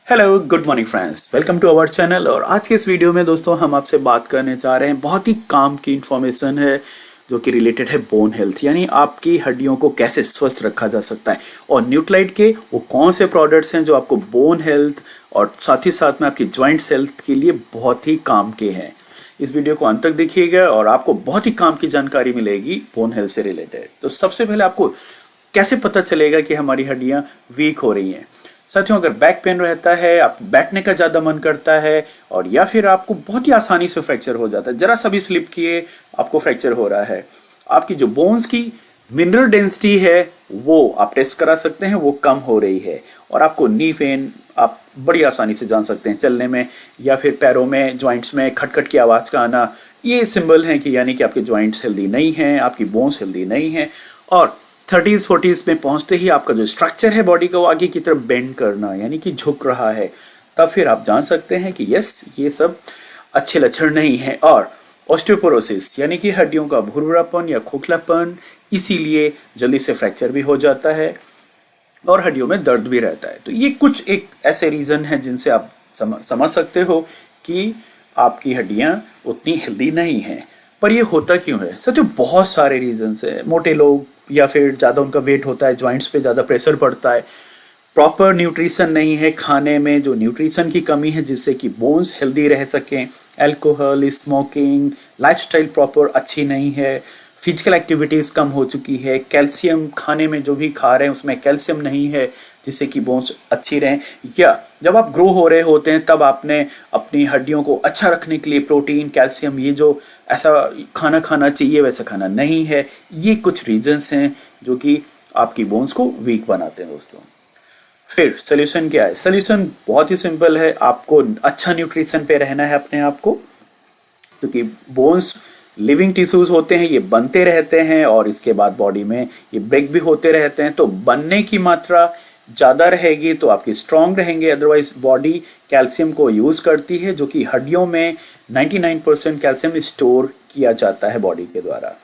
Hello good morning friends, welcome to our channel. और आज के इस वीडियो में दोस्तों हम आपसे बात करने जा रहे हैं, बहुत ही काम की इंफॉर्मेशन है जो कि रिलेटेड है बोन हेल्थ, यानी आपकी हड्डियों को कैसे स्वस्थ रखा जा सकता है। और न्यूट्रालाइट के वो कौन से प्रोडक्ट्स हैं जो आपको बोन हेल्थ और साथ ही साथ में आपकी जॉइंट्स हेल्थ के लिए बहुत ही काम के हैं। इस वीडियो को अंत तक देखिएगा और आपको बहुत ही काम की जानकारी मिलेगी बोन हेल्थ से रिलेटेड। तो सबसे पहले आपको कैसे पता चलेगा कि हमारी हड्डियां वीक हो रही हैं। साथियों, अगर बैक पेन रहता है, आप बैठने का ज़्यादा मन करता है और या फिर आपको बहुत ही आसानी से फ्रैक्चर हो जाता है, जरा सा भी स्लिप किए आपको फ्रैक्चर हो रहा है, आपकी जो बोन्स की मिनरल डेंसिटी है वो आप टेस्ट करा सकते हैं, वो कम हो रही है और आपको नी पेन आप बड़ी आसानी से जान सकते हैं। चलने में या फिर पैरों में जॉइंट्स में खटखट की आवाज़ का आना, ये सिंबल है कि यानी कि आपके जॉइंट्स हेल्दी नहीं हैं, आपकी बोन्स हेल्दी नहीं हैं। और 30s 40s में पहुंचते ही आपका जो स्ट्रक्चर है बॉडी का वो आगे की तरफ बेंड करना यानी कि झुक रहा है, तब फिर आप जान सकते हैं कि यस, ये सब अच्छे लक्षण नहीं है। और ऑस्टियोपोरोसिस यानी कि हड्डियों का भुरभुरापन या खोखलापन, इसीलिए जल्दी से फ्रैक्चर भी हो जाता है और हड्डियों में दर्द भी रहता है। तो ये कुछ एक ऐसे रीजन हैं जिनसे आप समझ सकते हो कि आपकी हड्डियां उतनी हेल्दी नहीं हैं। पर ये होता क्यों है? सच में बहुत सारे रीजंस है। मोटे लोग या फिर ज़्यादा उनका वेट होता है, जॉइंट्स पे ज़्यादा प्रेशर पड़ता है, प्रॉपर न्यूट्रिशन नहीं है, खाने में जो न्यूट्रिशन की कमी है जिससे कि बोन्स हेल्दी रह सकें, अल्कोहल, स्मोकिंग, लाइफस्टाइल प्रॉपर अच्छी नहीं है, फिजिकल एक्टिविटीज़ कम हो चुकी है, कैल्शियम खाने में जो भी खा रहे हैं उसमें कैल्शियम नहीं है जिससे कि बोन्स अच्छी रहें, या जब आप ग्रो हो रहे होते हैं तब आपने अपनी हड्डियों को अच्छा रखने के लिए प्रोटीन, कैल्शियम, ये जो ऐसा खाना खाना चाहिए वैसा खाना नहीं है। ये कुछ रीजंस हैं जो कि आपकी बोन्स को वीक बनाते हैं दोस्तों। फिर सोल्यूशन क्या है? सोल्यूशन बहुत ही सिंपल है, आपको अच्छा न्यूट्रिशन पे रहना है अपने आप को, क्योंकि बोन्स लिविंग टिश्यूज होते हैं, ये बनते रहते हैं और इसके बाद बॉडी में ये ब्रेक भी होते रहते हैं। तो बनने की मात्रा ज़्यादा रहेगी तो आपकी स्ट्रांग रहेंगे, अदरवाइज बॉडी कैल्शियम को यूज़ करती है, जो कि हड्डियों में 99% कैल्शियम स्टोर किया जाता है बॉडी के द्वारा।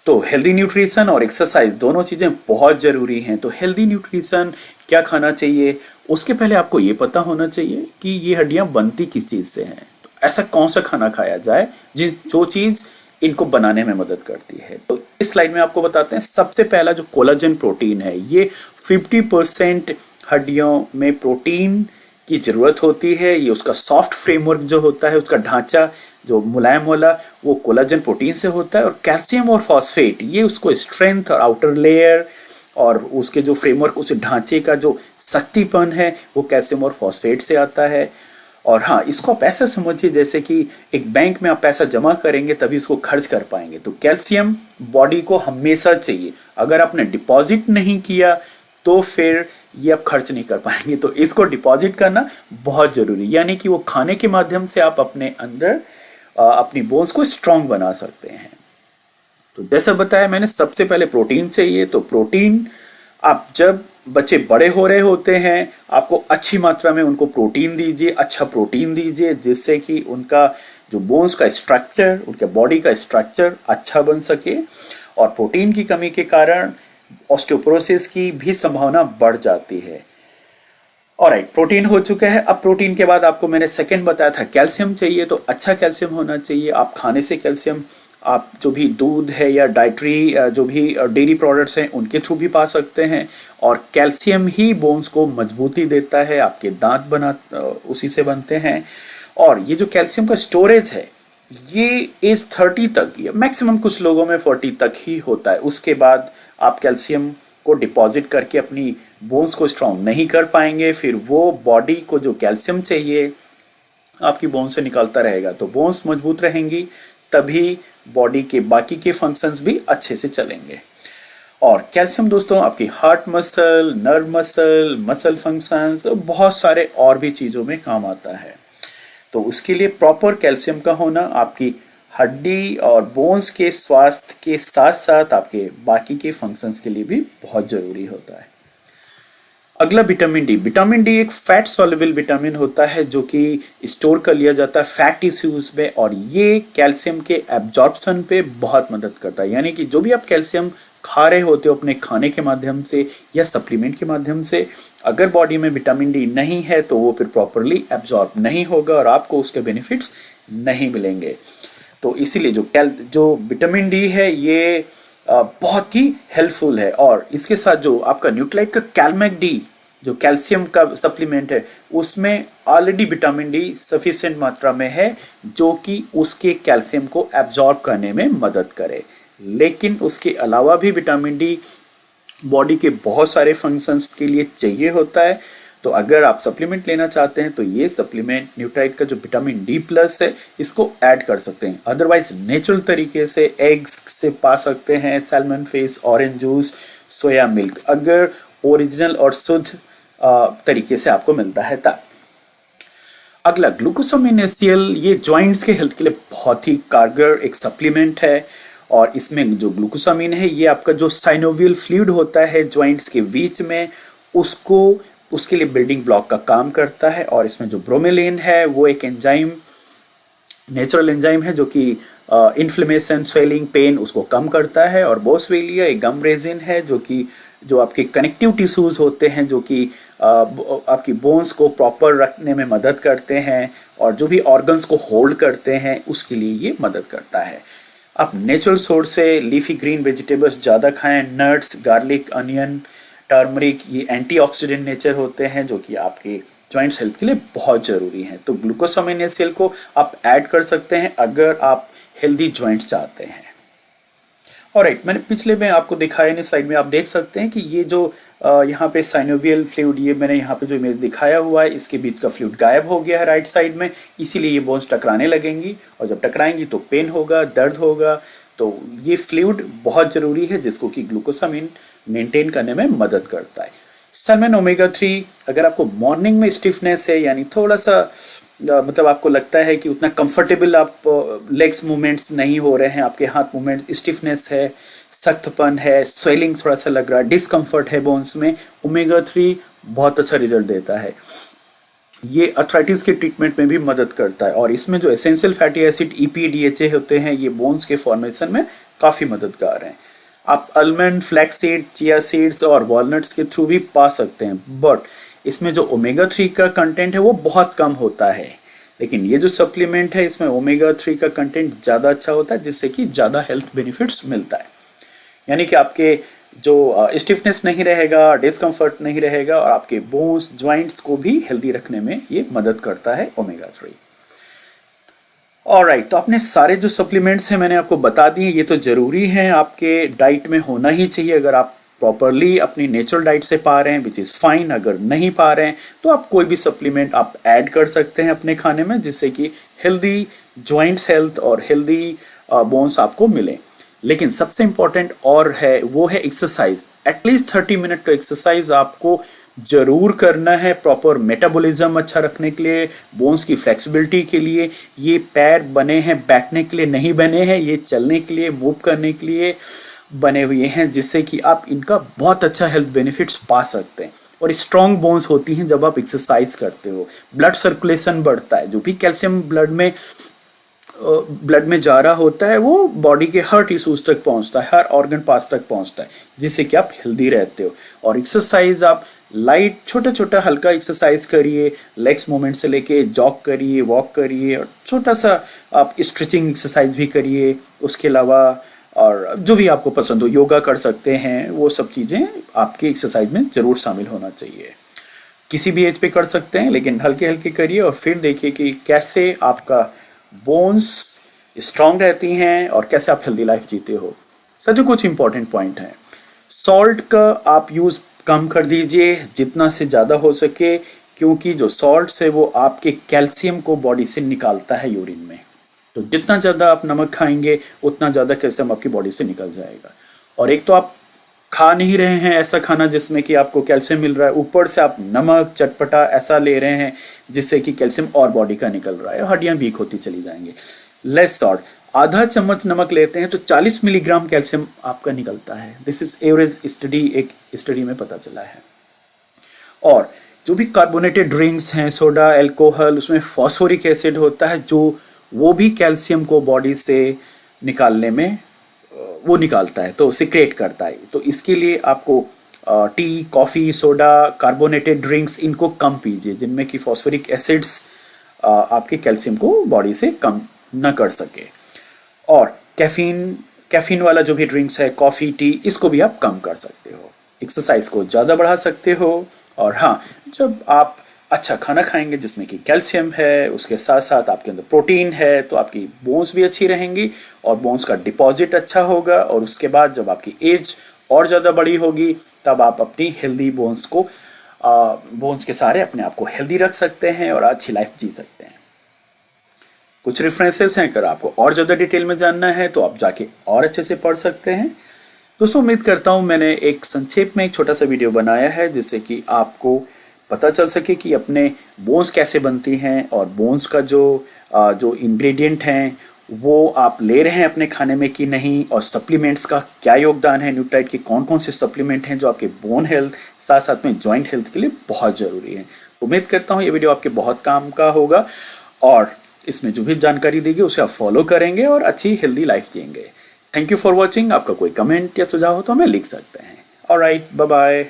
तो हेल्दी न्यूट्रिशन और एक्सरसाइज दोनों चीज़ें बहुत ज़रूरी हैं। तो हेल्दी न्यूट्रिशन क्या खाना चाहिए, उसके पहले आपको ये पता होना चाहिए कि ये हड्डियां बनती किस चीज़ से हैं। तो ऐसा कौन सा खाना खाया जाए जो चीज़ इनको बनाने में मदद करती है। तो इस स्लाइड में आपको बताते हैं, सबसे पहला जो कोलाजन प्रोटीन है, ये 50% हड्डियों में प्रोटीन की ज़रूरत होती है। ये उसका सॉफ्ट फ्रेमवर्क जो होता है, उसका ढांचा जो मुलायम वाला, वो कोलाजन प्रोटीन से होता है। और कैल्शियम और फॉस्फेट, ये उसको स्ट्रेंथ और आउटर लेयर और उसके जो फ्रेमवर्क, उस ढांचे का जो शक्तिपन है, वो कैल्शियम और फॉस्फेट से आता है। और हाँ, इसको आप ऐसा समझिए जैसे कि एक बैंक में आप पैसा जमा करेंगे तभी इसको खर्च कर पाएंगे। तो कैल्शियम बॉडी को हमेशा चाहिए, अगर आपने डिपॉजिट नहीं किया तो फिर ये आप खर्च नहीं कर पाएंगे। तो इसको डिपॉजिट करना बहुत जरूरी, यानी कि वो खाने के माध्यम से आप अपने अंदर अपनी बोन्स को स्ट्रांग बना सकते हैं। तो जैसा बताया मैंने, सबसे पहले प्रोटीन चाहिए। तो प्रोटीन आप जब बच्चे बड़े हो रहे होते हैं, आपको अच्छी मात्रा में उनको प्रोटीन दीजिए, अच्छा प्रोटीन दीजिए, जिससे कि उनका जो बोन्स का स्ट्रक्चर, उनके बॉडी का स्ट्रक्चर अच्छा बन सके। और प्रोटीन की कमी के कारण ऑस्टियोपोरोसिस की भी संभावना बढ़ जाती है। ऑलराइट, प्रोटीन हो चुका है। अब प्रोटीन के बाद आपको मैंने सेकंड बताया था कैल्शियम चाहिए। तो अच्छा कैल्शियम होना चाहिए। आप खाने से कैल्शियम आप जो भी दूध है या डाइटरी जो भी डेयरी प्रोडक्ट्स हैं उनके थ्रू भी पा सकते हैं। और कैल्शियम ही बोन्स को मजबूती देता है, आपके दांत उसी से बनते हैं। और ये जो कैल्शियम का स्टोरेज है, ये एज 30 तक, या मैक्सिमम कुछ लोगों में 40 तक ही होता है। उसके बाद आप कैल्शियम को डिपॉजिट करके अपनी बोन्स को स्ट्रांग नहीं कर पाएंगे। फिर वो बॉडी को जो कैल्शियम चाहिए आपकी बोन्स से निकलता रहेगा, तो बोन्स मजबूत रहेंगी, तभी बॉडी के बाकी के फंक्शंस भी अच्छे से चलेंगे। और कैल्शियम दोस्तों आपकी heart muscle, nerve muscle, muscle functions, बहुत सारे और भी चीज़ों में काम आता है। तो उसके लिए प्रॉपर कैल्शियम का होना आपकी हड्डी और बोन्स के स्वास्थ्य के साथ साथ आपके बाकी के फंक्शंस के लिए भी बहुत ज़रूरी होता है। अगला विटामिन डी। विटामिन डी एक फैट सॉल्युबल विटामिन होता है जो कि स्टोर कर लिया जाता है फैट टिश्यूज में, और ये कैल्शियम के एब्जॉर्प्शन पे बहुत मदद करता है। यानी कि जो भी आप कैल्शियम खा रहे होते हो अपने खाने के माध्यम से या सप्लीमेंट के माध्यम से, अगर बॉडी में विटामिन डी नहीं है तो वो फिर प्रॉपरली एब्जॉर्ब नहीं होगा और आपको उसके बेनिफिट्स नहीं मिलेंगे। तो इसीलिए जो विटामिन डी है ये बहुत ही हेल्पफुल है। और इसके साथ जो आपका न्यूट्रालाइट का कैलमेक डी जो कैल्शियम का सप्लीमेंट है उसमें ऑलरेडी विटामिन डी सफिशिएंट मात्रा में है जो कि उसके कैल्शियम को एब्जॉर्ब करने में मदद करे। लेकिन उसके अलावा भी विटामिन डी बॉडी के बहुत सारे फंक्शंस के लिए चाहिए होता है। तो अगर आप सप्लीमेंट लेना चाहते हैं तो ये सप्लीमेंट न्यूट्राइट का जो विटामिन डी प्लस है इसको ऐड कर सकते हैं। अदरवाइज नेचुरल तरीके से एग्स से पा सकते हैं, salmon face, orange juice, soya milk, अगर ओरिजिनल और शुद्ध तरीके से आपको मिलता है तब। अगला ग्लूकोसामिन एसीएल, ये जॉइंट्स के हेल्थ के लिए बहुत ही कारगर एक सप्लीमेंट है। और इसमें जो ग्लूकोसामिन है ये आपका जो साइनोवियल फ्लूइड होता है जॉइंट्स के बीच में उसके लिए बिल्डिंग ब्लॉक का काम करता है। और इसमें जो ब्रोमेलिन है वो एक एंजाइम, नेचुरल एंजाइम है जो कि इन्फ्लेमेशन, स्वेलिंग, पेन उसको कम करता है। और बोसवेलिया एक गम रेजिन है जो आपके कनेक्टिव टिश्यूज होते हैं जो कि आपकी बोन्स को प्रॉपर रखने में मदद करते हैं और जो भी ऑर्गन्स को होल्ड करते हैं उसके लिए ये मदद करता है। आप नेचुरल सोर्स से लीफी ग्रीन वेजिटेबल्स ज़्यादा खाएं, नट्स, गार्लिक, अनियन, टर्मरिक, ये एंटीऑक्सीडेंट नेचर होते हैं जो कि आपके जॉइंट्स हेल्थ के लिए बहुत ज़रूरी हैं। तो ग्लूकोसामिन एसीएल को आप ऐड कर सकते हैं अगर आप हेल्दी जॉइंट्स चाहते हैं। ऑलराइट, मैंने पिछले में आपको दिखाया नहीं, स्लाइड में आप देख सकते हैं कि ये जो यहाँ पे साइनोवियल फ्लूइड, ये मैंने यहाँ पे जो इमेज दिखाया हुआ है इसके बीच का फ्लूइड गायब हो गया है राइट साइड में, इसीलिए ये बोन्स टकराने लगेंगी और जब टकराएंगी तो पेन होगा, दर्द होगा। तो ये फ्लूइड बहुत ज़रूरी है जिसको कि ग्लूकोसामिन मेंटेन करने में मदद करता है। सलमन ओमेगा 3, अगर आपको मॉर्निंग में स्टिफनेस है यानी थोड़ा सा मतलब आपको लगता है कि उतना कंफर्टेबल आप लेग्स मूवमेंट्स नहीं हो रहे हैं, आपके हाथ मूवमेंट, स्टिफनेस है, सख्तपन है, स्वेलिंग थोड़ा सा लग रहा है, डिस्कम्फर्ट है बोन्स में, ओमेगा 3 बहुत अच्छा रिजल्ट देता है। ये अर्थराइटिस के ट्रीटमेंट में भी मदद करता है। और इसमें जो essential fatty acid EPA, DHA होते हैं ये बोन्स के फॉर्मेशन में काफ़ी मददगार हैं। आप almond, flax seed, chia seeds और वॉलनट्स के थ्रू भी पा सकते हैं, बट इसमें जो ओमेगा 3 का कंटेंट है वो बहुत कम होता है। लेकिन ये जो सप्लीमेंट है इसमें ओमेगा 3 का कंटेंट ज़्यादा अच्छा होता है जिससे कि ज़्यादा हेल्थ बेनिफिट्स मिलता है। यानी कि आपके जो स्टिफनेस नहीं रहेगा, डिस्कम्फर्ट नहीं रहेगा और आपके बोन्स, जॉइंट्स को भी हेल्दी रखने में ये मदद करता है ओमेगा 3। ऑलराइट, तो आपने सारे जो सप्लीमेंट्स हैं मैंने आपको बता दिए, ये तो ज़रूरी हैं, आपके डाइट में होना ही चाहिए अगर आप प्रॉपरली अपनी नेचुरल डाइट से पा रहे हैं, विच इज़ फाइन। अगर नहीं पा रहे हैं तो आप कोई भी सप्लीमेंट आप ऐड कर सकते हैं अपने खाने में जिससे कि हेल्दी जॉइंट्स हेल्थ और हेल्दी बोन्स आपको मिले। लेकिन सबसे इम्पॉर्टेंट और है वो है एक्सरसाइज। एटलीस्ट 30 मिनट का एक्सरसाइज आपको जरूर करना है प्रॉपर मेटाबॉलिज्म अच्छा रखने के लिए, बोन्स की फ्लेक्सिबिलिटी के लिए। ये पैर बने हैं बैठने के लिए नहीं बने हैं, ये चलने के लिए, मूव करने के लिए बने हुए हैं जिससे कि आप इनका बहुत अच्छा हेल्थ बेनिफिट्स पा सकते हैं। और स्ट्रॉन्ग बोन्स होती हैं जब आप एक्सरसाइज करते हो, ब्लड सर्कुलेशन बढ़ता है, जो भी कैल्शियम ब्लड में जा रहा होता है वो बॉडी के हर टिश्यूज तक पहुंचता है, हर ऑर्गन पार्ट्स तक पहुंचता है जिससे कि आप हेल्दी रहते हो। और एक्सरसाइज आप लाइट छोटा छोटा हल्का एक्सरसाइज करिए, लेग्स मूवमेंट से लेके जॉग करिए, वॉक करिए और छोटा सा आप स्ट्रेचिंग एक्सरसाइज भी करिए। उसके अलावा और जो भी आपको पसंद हो, योगा कर सकते हैं, वो सब चीज़ें आपके एक्सरसाइज में ज़रूर शामिल होना चाहिए। किसी भी एज पे कर सकते हैं लेकिन हल्के हल्के करिए और फिर देखिए कि कैसे आपका बोन्स स्ट्रांग रहती हैं और कैसे आप हेल्दी लाइफ जीते हो। सर कुछ इंपॉर्टेंट पॉइंट हैं। सॉल्ट का आप यूज़ कम कर दीजिए जितना से ज़्यादा हो सके, क्योंकि जो सॉल्ट है वो आपके कैल्शियम को बॉडी से निकालता है यूरिन में। तो जितना ज़्यादा आप नमक खाएंगे उतना ज़्यादा कैल्शियम आपकी बॉडी से निकल जाएगा। और एक तो आप खा नहीं रहे हैं ऐसा खाना जिसमें कि आपको कैल्शियम मिल रहा है, ऊपर से आप नमक चटपटा ऐसा ले रहे हैं जिससे कि कैल्शियम और बॉडी का निकल रहा है, हड्डियां वीक होती चली जाएंगी। लेस सॉल्ट, आधा चम्मच नमक लेते हैं तो 40 मिलीग्राम कैल्शियम आपका निकलता है। दिस इज एवरेज स्टडी, एक स्टडी में पता चला है। और जो भी कार्बोनेटेड ड्रिंक्स हैं, सोडा, एल्कोहल, उसमें फॉस्फोरिक एसिड होता है जो वो भी कैल्शियम को बॉडी से निकालने में वो निकालता है, तो सिक्रेट करता है। तो इसके लिए आपको T, coffee, soda, carbonated drinks इनको कम पीजिए, जिनमें कि फॉस्फोरिक एसिड्स आपके कैल्शियम को बॉडी से कम न कर सके। और कैफीन कैफीन वाला जो भी ड्रिंक्स है, कॉफ़ी, टी, इसको भी आप कम कर सकते हो। एक्सरसाइज को ज़्यादा बढ़ा सकते हो। और हाँ, जब आप अच्छा खाना खाएंगे जिसमें कि कैल्शियम है, उसके साथ साथ आपके अंदर प्रोटीन है, तो आपकी बोन्स भी अच्छी रहेंगी और बोन्स का डिपॉजिट अच्छा होगा। और उसके बाद जब आपकी एज और ज़्यादा बड़ी होगी, तब आप अपनी हेल्दी बोन्स के सहारे अपने आप को हेल्दी रख सकते हैं और अच्छी लाइफ जी सकते हैं। कुछ रेफरेंसेस हैं, अगर आपको और ज़्यादा डिटेल में जानना है तो आप जाके और अच्छे से पढ़ सकते हैं। दोस्तों, उम्मीद करता हूँ मैंने एक संक्षेप में एक छोटा सा वीडियो बनाया है, जिससे कि आपको पता चल सके कि अपने बोन्स कैसे बनती हैं और बोन्स का जो इंग्रेडिएंट हैं वो आप ले रहे हैं अपने खाने में कि नहीं, और सप्लीमेंट्स का क्या योगदान है, न्यूट्राइट के कौन कौन से सप्लीमेंट हैं जो आपके बोन हेल्थ साथ साथ में जॉइंट हेल्थ के लिए बहुत ज़रूरी है। उम्मीद करता हूँ ये वीडियो आपके बहुत काम का होगा और इसमें जो भी जानकारी दी गई उसे आप फॉलो करेंगे और अच्छी हेल्दी लाइफ जिएंगे। Thank you for watching. आपका कोई कमेंट या सुझाव हो तो हमें लिख सकते हैं। Alright, bye bye.